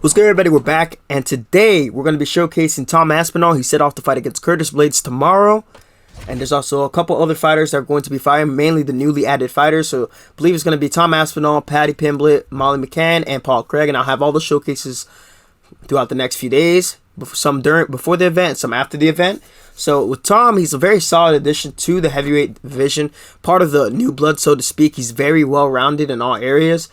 What's good, everybody? We're back, and today we're going to be showcasing Tom Aspinall. He set off to fight against Curtis Blaydes tomorrow, and there's also a couple other fighters that are going to be fighting, mainly the newly added fighters. So I believe it's going to be Tom Aspinall, Paddy Pimblett, Molly McCann, and Paul Craig, and I'll have all the showcases throughout the next few days, some before the event, some after the event. So with Tom, he's a very solid addition to the heavyweight division, part of the new blood, so to speak. He's very well-rounded in all areas.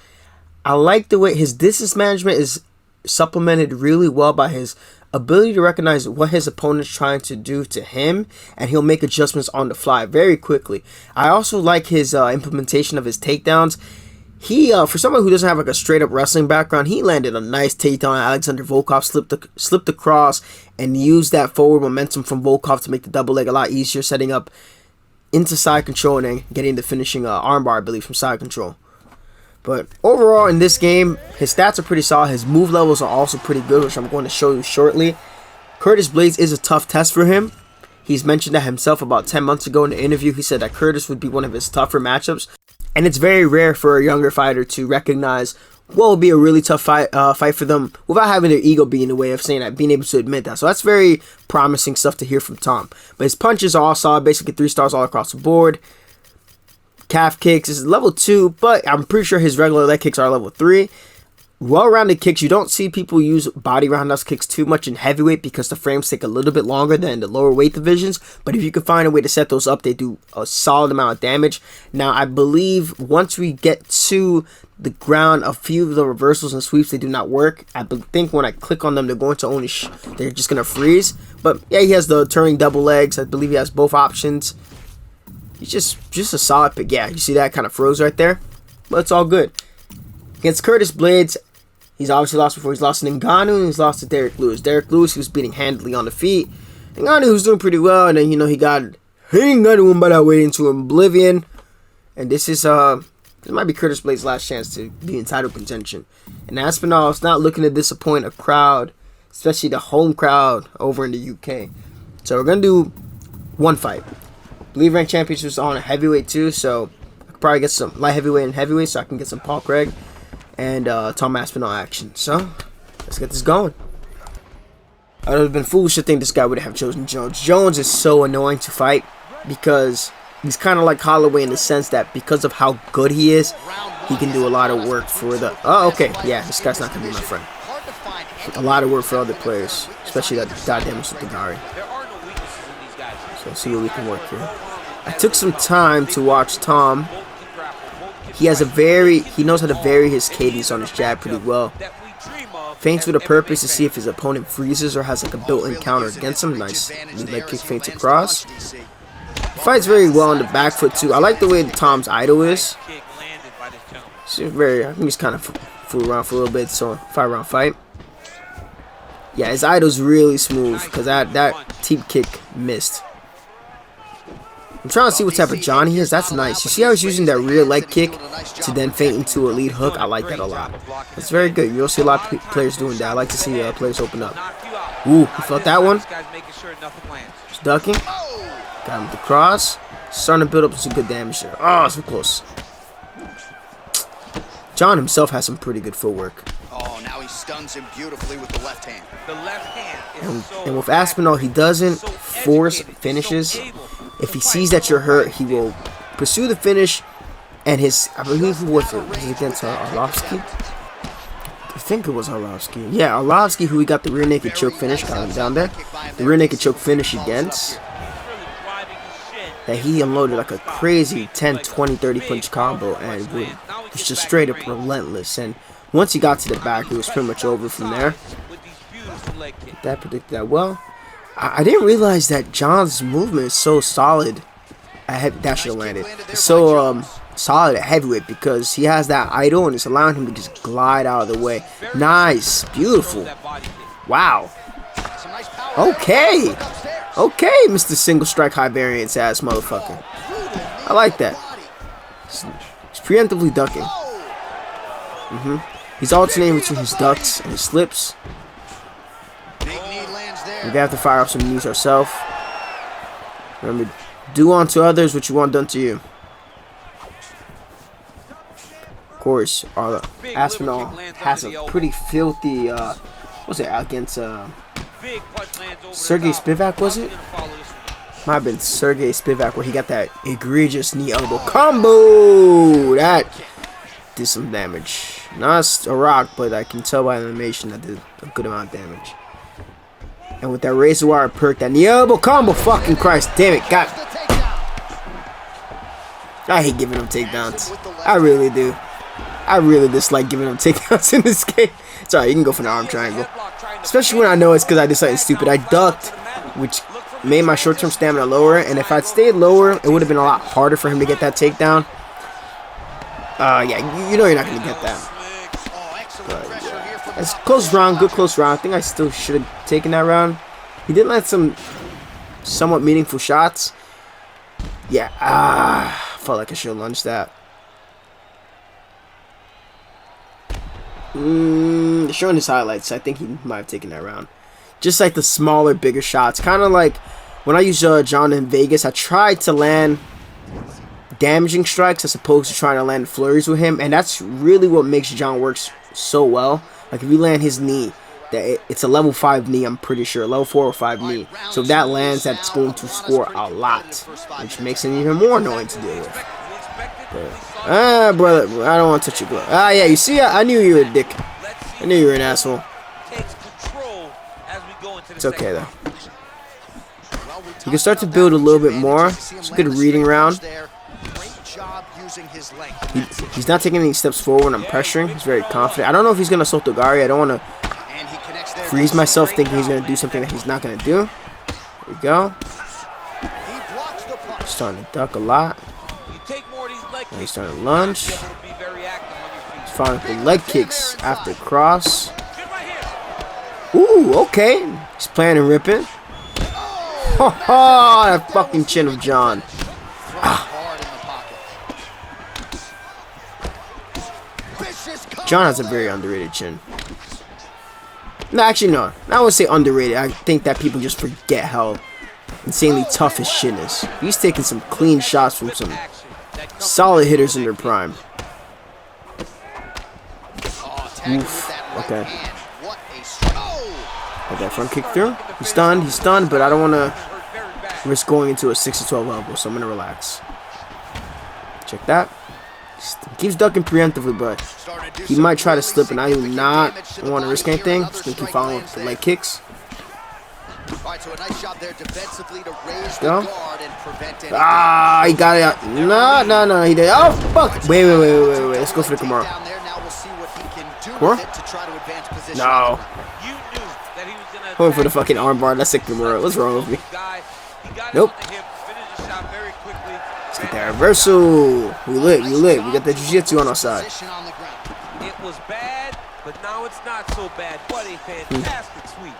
I like the way his distance management is supplemented really well by his ability to recognize what his opponent's trying to do to him, and he'll make adjustments on the fly very quickly. I also like his implementation of his takedowns. He, for someone who doesn't have like a straight up wrestling background, he landed a nice takedown. Alexander Volkov slipped across and used that forward momentum from Volkov to make the double leg a lot easier, setting up into side control and then getting the finishing armbar, I believe, from side control. But overall, in this game, his stats are pretty solid. His move levels are also pretty good, which I'm going to show you shortly. Curtis Blaydes is a tough test for him. He's mentioned that himself about 10 months ago in the interview. He said that Curtis would be one of his tougher matchups. And it's very rare for a younger fighter to recognize what will be a really tough fight for them without having their ego be in the way of saying that, being able to admit that. So that's very promising stuff to hear from Tom. But his punches are all solid, basically 3 stars all across the board. Calf kicks is level 2, but I'm pretty sure his regular leg kicks are level 3. Well-rounded kicks, you don't see people use body roundhouse kicks too much in heavyweight because the frames take a little bit longer than the lower weight divisions. But if you can find a way to set those up, they do a solid amount of damage. Now, I believe once we get to the ground, a few of the reversals and sweeps, they do not work. I think when I click on them, they're going to only they're just going to freeze. But yeah, he has the turning double legs. I believe he has both options. He's just a solid pick. Yeah, you see that kind of froze right there? But it's all good. Against Curtis Blaydes, he's obviously lost before. He's lost to Ngannou, and he's lost to Derek Lewis. Derek Lewis, he was beating handily on the feet. Ngannou was doing pretty well, and then, he got him by that way into oblivion. And this might be Curtis Blaydes' last chance to be in title contention. And Aspinall is not looking to disappoint a crowd, especially the home crowd over in the UK. So we're going to do one fight. I believe ranked championships on a heavyweight too, so I could probably get some light heavyweight and heavyweight, so I can get some Paul Craig and Tom Aspinall action. So let's get this going. I would have been foolish to think this guy would have chosen Jones. Jones is so annoying to fight because he's kind of like Holloway in the sense that because of how good he is, he can do a lot of work for the... Oh, okay, yeah, this guy's not going to be my friend. A lot of work for other players, especially that goddamn Sutagari. So let's see what we can work here. I took some time to watch Tom. He knows how to vary his cadence on his jab pretty well. Feints with a purpose to see if his opponent freezes or has like a built-in counter against him. Nice leg kick feints across. He fights very well on the back foot too. I like the way Tom's idol is. I think he's kind of fool around for a little bit, so 5-round fight. Yeah, his idol's really smooth because that teep kick missed. I'm trying to see what type of John he is. That's nice. You see how he's using that rear leg kick to then feint into a lead hook? I like that a lot. It's very good. You'll see a lot of players doing that. I like to see players open up. Ooh, he felt that one. He's ducking. Got him with the cross. Starting to build up some good damage there. Oh, so close. John himself has some pretty good footwork. Oh, now he stuns him beautifully with the left hand. The left hand is and with Aspinall, he doesn't force finishes. If he sees that you're hurt, he will pursue the finish. And I believe it was against Arlovsky. I think it was Arlovsky. Yeah, Arlovsky, who we got the rear naked choke finish, got him down there. The rear naked choke finish against. That he unloaded like a crazy 10, 20, 30 punch combo and was just straight up relentless. And once he got to the back, it was pretty much over from there. That predicted that well. I didn't realize that John's movement is so solid. That should have landed. It's so solid at heavyweight because he has that idol and it's allowing him to just glide out of the way. Nice. Beautiful. Wow. Okay. Okay, Mr. Single Strike High Variance ass motherfucker. I like that. He's preemptively ducking. He's alternating between his ducks and his slips. We're gonna have to fire off some knees ourselves. Remember, do unto others what you want done to you. course, Aspinall has a pretty filthy, what's it, against Sergey Spivak, was it? Might have been Sergey Spivak where he got that egregious knee elbow combo. That did some damage. Not a rock, but I can tell by the animation that did a good amount of damage. And with that razor wire perk, that knee elbow combo, fucking Christ, damn it, God. I hate giving them takedowns. I really do. I really dislike giving them takedowns in this game. It's alright, you can go for the arm triangle. Especially when I know it's because I did something stupid. I ducked, which made my short-term stamina lower, and if I'd stayed lower, it would have been a lot harder for him to get that takedown. Yeah, you know you're not going to get that. But, yeah. It's close round, good close round. I think I still should have taken that round. He did land some somewhat meaningful shots. Yeah, felt like I should have lunged that. Showing his highlights, I think he might have taken that round. Just like the smaller, bigger shots. Kind of like when I used Jon in Vegas, I tried to land damaging strikes as opposed to trying to land flurries with him. And that's really what makes Jon work so well. Like if you land his knee, it's a level 5 knee, I'm pretty sure. Level 4 or 5 knee. So if that lands, that's going to score a lot. Which makes it even more annoying to deal with. But, brother, I don't want to touch your glove. Yeah, you see, I knew you were a dick. I knew you were an asshole. It's okay, though. You can start to build a little bit more. It's a good reading round. He's not taking any steps forward when I'm pressuring. He's very confident. I don't know if he's going to Sotogari. I don't want to freeze myself thinking he's going to do something that he's not going to do. There we go. Starting to duck a lot. Now he's starting to lunge. He's following up with leg kicks after cross. Ooh, okay. He's playing and ripping. Oh, that fucking chin of Jon. Jon has a very underrated chin. No, actually, no. I wouldn't say underrated. I think that people just forget how insanely tough his chin is. He's taking some clean shots from some solid hitters in their prime. Oof. Okay. Okay, front kick through. He's stunned, but I don't want to risk going into a 6-12 elbow, so I'm going to relax. Check that. He keeps ducking preemptively, but he might try to slip, and I do not want to risk anything. Just going to keep following with the leg kicks. Go. He got it out. No, he did. Oh, fuck. Wait. Let's go for the Kimura. Kimura? No. Going for the fucking armbar. That's a Kimura. What's wrong with me? Nope. Let's get that reversal. We lit. We got the jiu-jitsu on our side. It was bad, but now it's not so bad. What a fantastic sweep.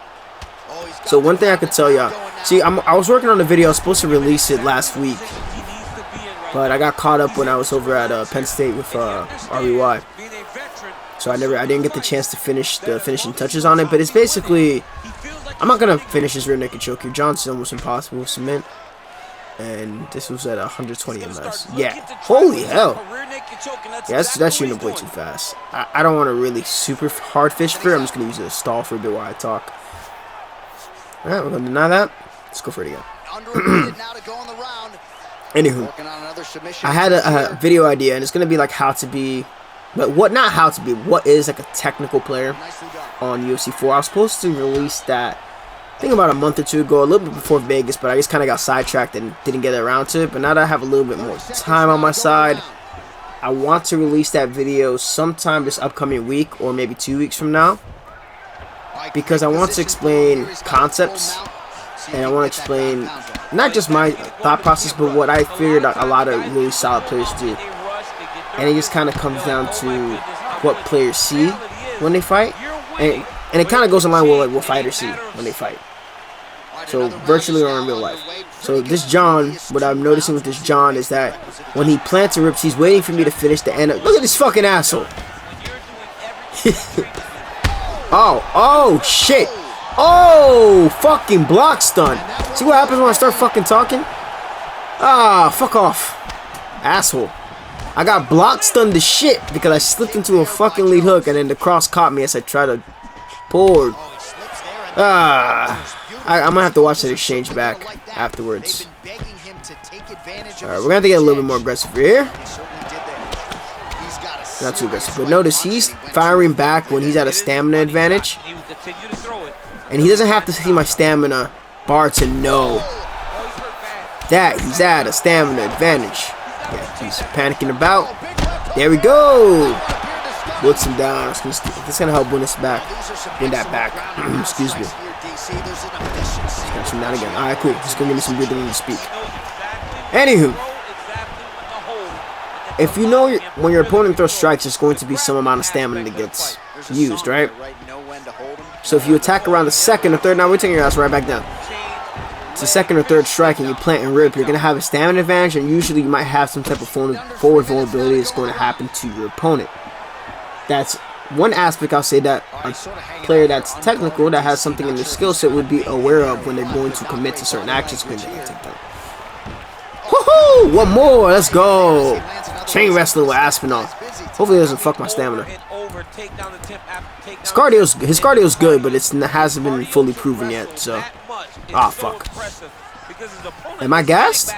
So one thing I could tell y'all, see, I was working on the video. I was supposed to release it last week, but I got caught up when I was over at Penn State with REY. So I didn't get the chance to finish the finishing touches on it. But it's basically, I'm not gonna finish this rear naked choke here. Jon's almost impossible to submit, and this was at 120 ms. Yeah, holy hell. Yeah, that shooting up way too fast. I don't want to really super hard fish for it. I'm just gonna use it as a stall for a bit while I talk. Alright, we're going to deny that. Let's go for it again. Anywho, I had a video idea, and it's going to be like how to be, but what is like a technical player on UFC 4. I was supposed to release that, I think about a month or two ago, a little bit before Vegas, but I just kind of got sidetracked and didn't get around to it. But now that I have a little bit more time on my side, I want to release that video sometime this upcoming week or maybe 2 weeks from now. Because I want to explain concepts, and I want to explain not just my thought process, but what I figured out a lot of really solid players do. And it just kind of comes down to what players see when they fight, and it kind of goes in line with like what fighters see when they fight. So virtually or in real life. So this Jon, what I'm noticing with this Jon is that when he plants and rips, he's waiting for me to finish the end. Look at this fucking asshole. Oh, shit. Oh, fucking block stun. See what happens when I start fucking talking? Fuck off. Asshole. I got block stunned to shit because I slipped into a fucking lead hook and then the cross caught me as I tried to pull. I'm gonna have to watch that exchange back afterwards. Alright, we're gonna have to get a little bit more aggressive here. Not too aggressive, but notice he's firing back when he's at a stamina advantage. And he doesn't have to see my stamina bar to know that he's at a stamina advantage. Yeah, he's panicking about. There we go. Blitz him down. It's gonna help win that back. Excuse me. Catch him down again. Alright, cool. He's gonna give me some breathing room to speak. Anywho, if you know when your opponent throws strikes, there's going to be some amount of stamina that gets used, right? So if you attack around the second or third, now we're taking your ass right back down. It's the second or third strike and you plant and rip, you're going to have a stamina advantage, and usually you might have some type of forward vulnerability that's going to happen to your opponent. That's one aspect I'll say that a player that's technical, that has something in their skill set, would be aware of when they're going to commit to certain actions. Woohoo! One more, let's go! Chain wrestling with Aspinall. Hopefully it doesn't fuck my stamina. His cardio's good, but it hasn't been fully proven yet, so. Ah, fuck. Am I gassed?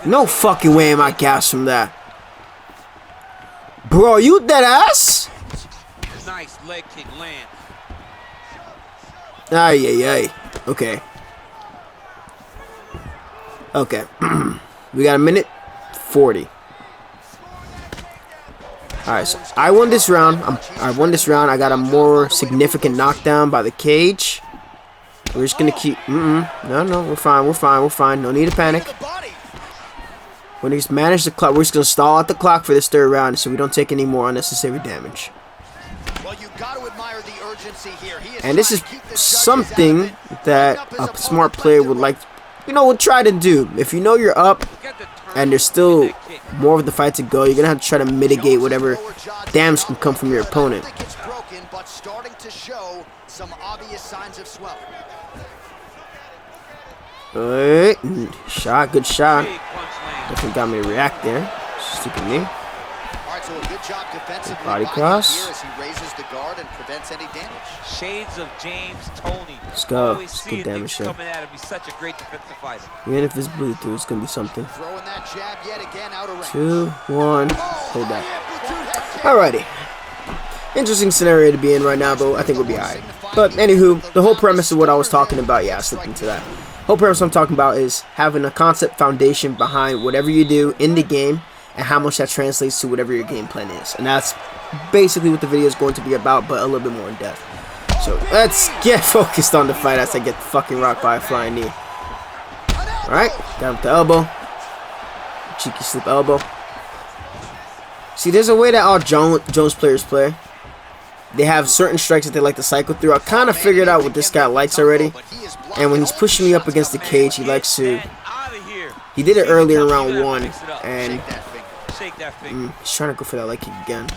No fucking way am I gassed from that. Bro, you dead ass? Nice leg kick land. Ay. Okay. Okay. We got a minute 40. Alright, so I won this round. I got a more significant knockdown by the cage. We're just gonna keep. No, we're fine. No need to panic. When he's managed the clock, we're just gonna stall out the clock for this third round so we don't take any more unnecessary damage. And this is something that a smart player would like, would try to do. If you know you're up and there's still more of the fight to go, you're gonna have to try to mitigate whatever damage can come from your opponent. Alright, good shot. Definitely got me to react there. Stupid me. Body cross. Shades of James Toney. Let's go. Let's get damage there. Even if it's blue through, it's gonna be something. 2, 1. Hold that. Alrighty. Interesting scenario to be in right now, but I think we'll be alright. But anywho, the whole premise of what I was talking about, I slipped into that. Whole premise I'm talking about is having a concept foundation behind whatever you do in the game and how much that translates to whatever your game plan is. And that's basically what the video is going to be about, but a little bit more in depth. So let's get focused on the fight as I get fucking rocked by a flying knee. Alright, got him with the elbow. Cheeky slip elbow. See, there's a way that all Jones players play. They have certain strikes that they like to cycle through. I kind of figured out what this guy likes already. And when he's pushing me up against the cage, he likes to... He did it earlier in round 1. And he's trying to go for that leg kick again.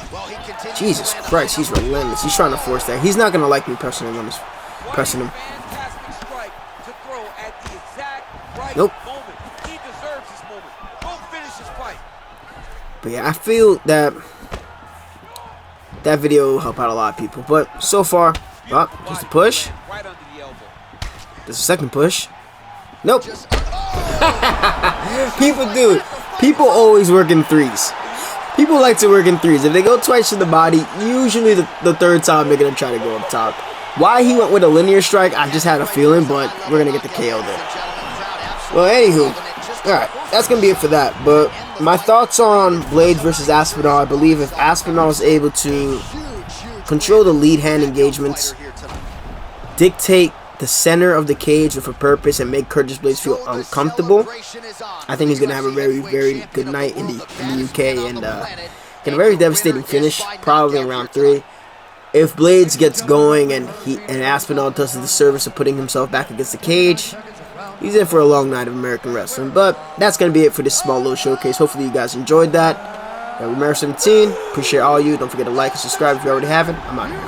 Jesus Christ, he's relentless. He's trying to force that. He's not going to like me pressing him. Nope. But yeah, I feel that that video will help out a lot of people. But so far, just a push. There's a second push. Nope. People always work in threes. People like to work in threes. If they go twice to the body, usually the third time they're going to try to go up top. Why he went with a linear strike, I just had a feeling, but we're going to get the KO there. Well, anywho, alright, that's going to be it for that. But my thoughts on Blaydes versus Aspinall, I believe if Aspinall is able to control the lead hand engagements, dictate the center of the cage with a purpose, and make Curtis Blaydes feel uncomfortable, I think he's going to have a very, very good night in the UK and get a very devastating finish, probably in round 3. If Blaydes gets going and Aspinall does the service of putting himself back against the cage, he's in for a long night of American wrestling. But that's going to be it for this small little showcase. Hopefully you guys enjoyed that. Romero 17, appreciate all of you. Don't forget to like and subscribe if you already haven't. I'm out here.